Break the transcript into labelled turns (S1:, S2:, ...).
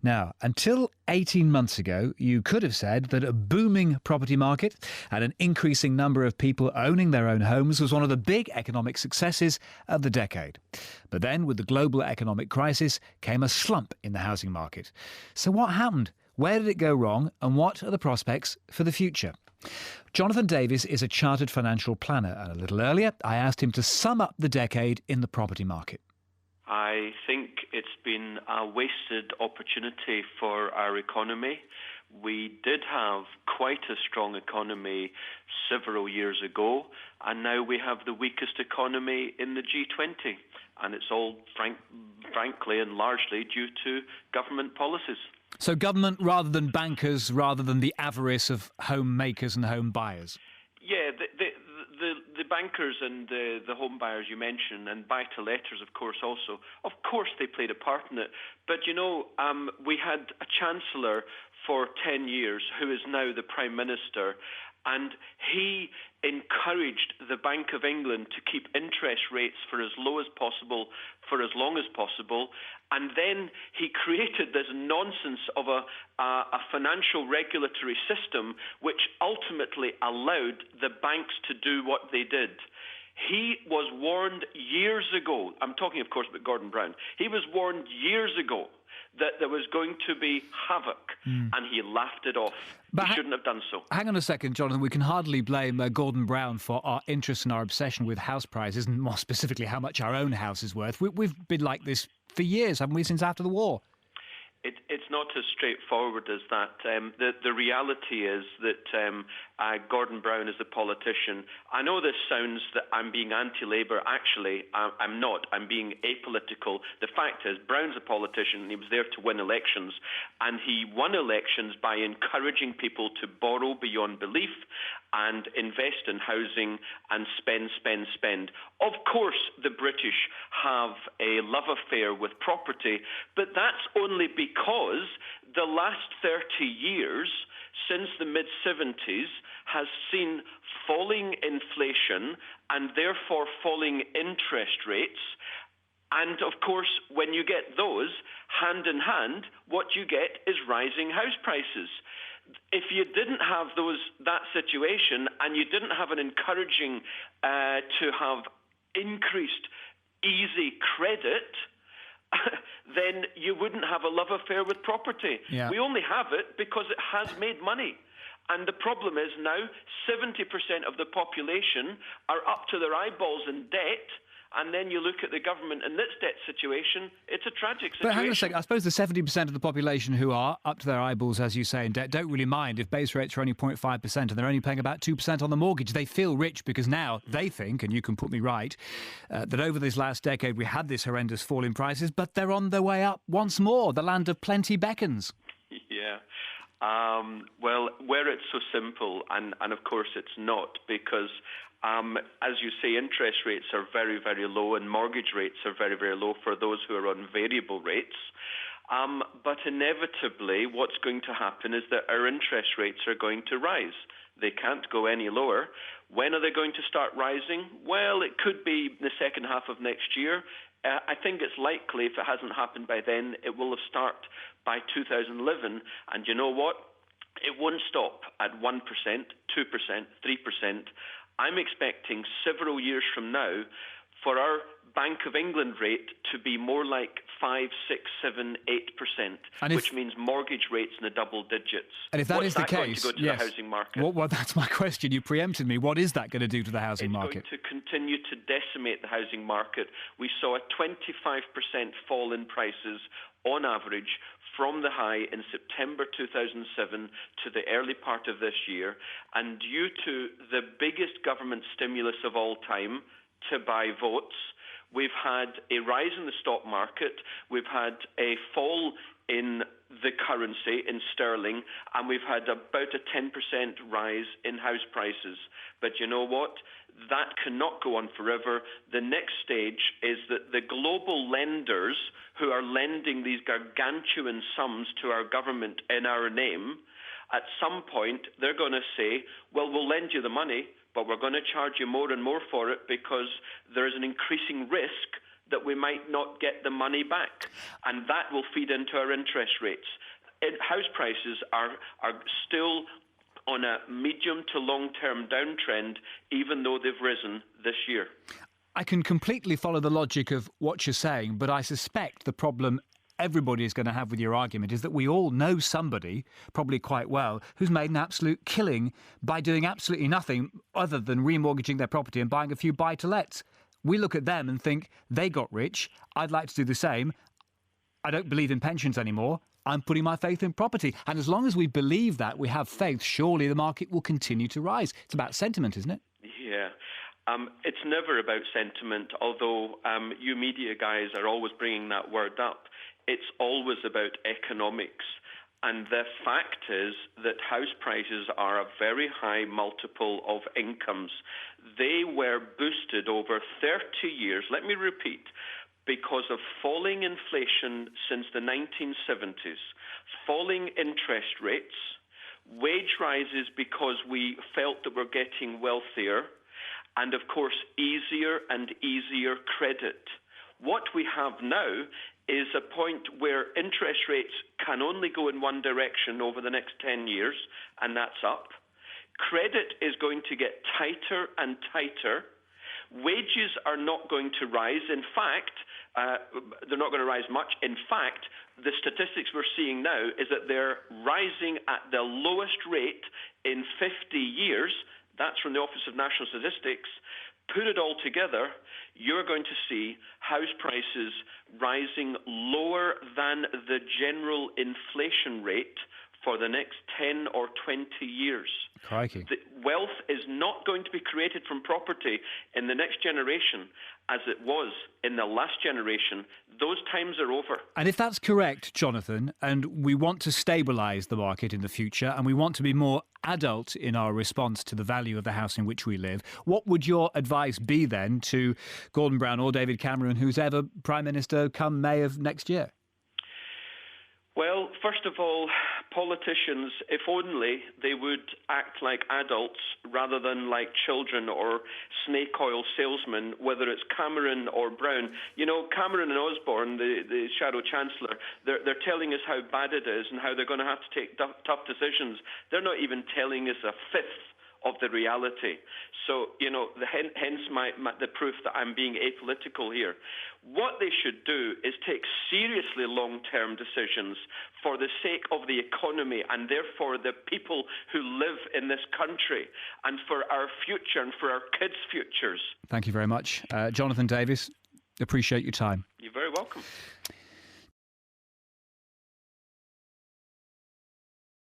S1: Now, until 18 months ago, you could have said that a booming property market and an increasing number of people owning their own homes was one of the big economic successes of the decade. But then, with the global economic crisis, came a slump in the housing market. So what happened? Where did it go wrong? And what are the prospects for the future? Jonathan Davis is a chartered financial planner, and a little earlier, I asked him to sum up the decade in the property market.
S2: I think it's been a wasted opportunity for our economy. We did have quite a strong economy several years ago, and now we have the weakest economy in the G20. And it's all, frankly and largely, due to government policies.
S1: So government rather than bankers, rather than the avarice of home makers and home buyers?
S2: Yeah, the bankers and the home buyers you mentioned, and buy-to-letters, of course, also. Of course they played a part in it. But, we had a chancellor for 10 years who is now the Prime Minister, and he encouraged the Bank of England to keep interest rates for as low as possible for as long as possible. And then he created this nonsense of a financial regulatory system which ultimately allowed the banks to do what they did. He was warned years ago, I'm talking, of course, about Gordon Brown. He was warned years ago that there was going to be havoc, and he laughed it off. But he shouldn't have done so.
S1: Hang on a second, Jonathan. We can hardly blame Gordon Brown for our interest and our obsession with house prices, and more specifically how much our own house is worth. We've been like this for years, haven't we, since after the war?
S2: It's not as straightforward as that. The reality is that Gordon Brown is a politician. I know this sounds that I'm being anti-Labour. Actually, I'm not. I'm being apolitical. The fact is, Brown's a politician and he was there to win elections. And he won elections by encouraging people to borrow beyond belief and invest in housing and spend. Of course, the British have a love affair with property, but that's only because the last 30 years, since the mid-70s, has seen falling inflation and therefore falling interest rates. And, of course, when you get those, hand in hand, what you get is rising house prices. If you didn't have that situation and you didn't have an encouraging to have increased easy credit, then you wouldn't have a love affair with property.
S1: Yeah.
S2: We only have it because it has made money. And the problem is now 70% of the population are up to their eyeballs in debt. And then you look at the government in its debt situation, it's a tragic situation.
S1: But hang on a second, I suppose the 70% of the population who are up to their eyeballs, as you say, in debt, don't really mind if base rates are only 0.5% and they're only paying about 2% on the mortgage. They feel rich because now they think, and you can put me right, that over this last decade we had this horrendous fall in prices, but they're on their way up once more. The land of plenty beckons.
S2: Yeah. Well, where it's so simple, and of course it's not, because as you say, interest rates are very, very low and mortgage rates are very, very low for those who are on variable rates. But inevitably, what's going to happen is that our interest rates are going to rise. They can't go any lower. When are they going to start rising? Well, it could be the second half of next year. I think it's likely, if it hasn't happened by then, it will have started by 2011. And you know what? It won't stop at 1%, 2%, 3%. I'm expecting several years from now for our Bank of England rate to be more like 5, 6, 7, 8%, which means mortgage rates in the double digits.
S1: And if that is the case,
S2: going to go to the housing market?
S1: Well, that's my question. You preempted me. What is that going to do to the housing market?
S2: It's going to continue to decimate the housing market. We saw a 25% fall in prices on average from the high in September 2007 to the early part of this year. And due to the biggest government stimulus of all time, to buy votes, we've had a rise in the stock market, we've had a fall in the currency, in sterling, and we've had about a 10% rise in house prices. But you know what? That cannot go on forever. The next stage is that the global lenders who are lending these gargantuan sums to our government in our name, at some point they're going to say, well, we'll lend you the money, but we're going to charge you more and more for it because there is an increasing risk that we might not get the money back, and that will feed into our interest rates. House prices are still on a medium to long-term downtrend, even though they've risen this year.
S1: I can completely follow the logic of what you're saying, but I suspect the problem everybody is going to have with your argument is that we all know somebody, probably quite well, who's made an absolute killing by doing absolutely nothing other than remortgaging their property and buying a few buy-to-lets. We look at them and think they got rich. I'd like to do the same. I don't believe in pensions anymore. I'm putting my faith in property. And as long as we believe that, we have faith, surely the market will continue to rise. It's about sentiment, isn't it?
S2: Yeah. It's never about sentiment, although you media guys are always bringing that word up. It's always about economics. And the fact is that house prices are a very high multiple of incomes. They were boosted over 30 years, let me repeat, because of falling inflation since the 1970s, falling interest rates, wage rises because we felt that we're getting wealthier, and of course easier and easier credit. What we have now is a point where interest rates can only go in one direction over the next 10 years, and that's up. Credit is going to get tighter and tighter. Wages are not going to rise. In fact, they're not going to rise much. In fact, the statistics we're seeing now is that they're rising at the lowest rate in 50 years. That's from the Office of National Statistics. Put it all together, you're going to see house prices rising lower than the general inflation rate for the next 10 or 20 years.
S1: Crikey.
S2: The wealth is not going to be created from property in the next generation as it was in the last generation. Those times are over.
S1: And if that's correct, Jonathan, and we want to stabilise the market in the future and we want to be more adult in our response to the value of the house in which we live, what would your advice be then to Gordon Brown or David Cameron, who's ever Prime Minister come May of next year?
S2: Well, first of all, politicians, if only they would act like adults rather than like children or snake oil salesmen, whether it's Cameron or Brown. You know, Cameron and Osborne, the Shadow Chancellor, they're telling us how bad it is and how they're going to have to take tough decisions. They're not even telling us a fifth of the reality. So, you know, hence the proof that I'm being apolitical here. What they should do is take seriously long-term decisions for the sake of the economy and therefore the people who live in this country and for our future and for our kids' futures.
S1: Thank you very much. Jonathan Davis, appreciate your time.
S2: You're very welcome.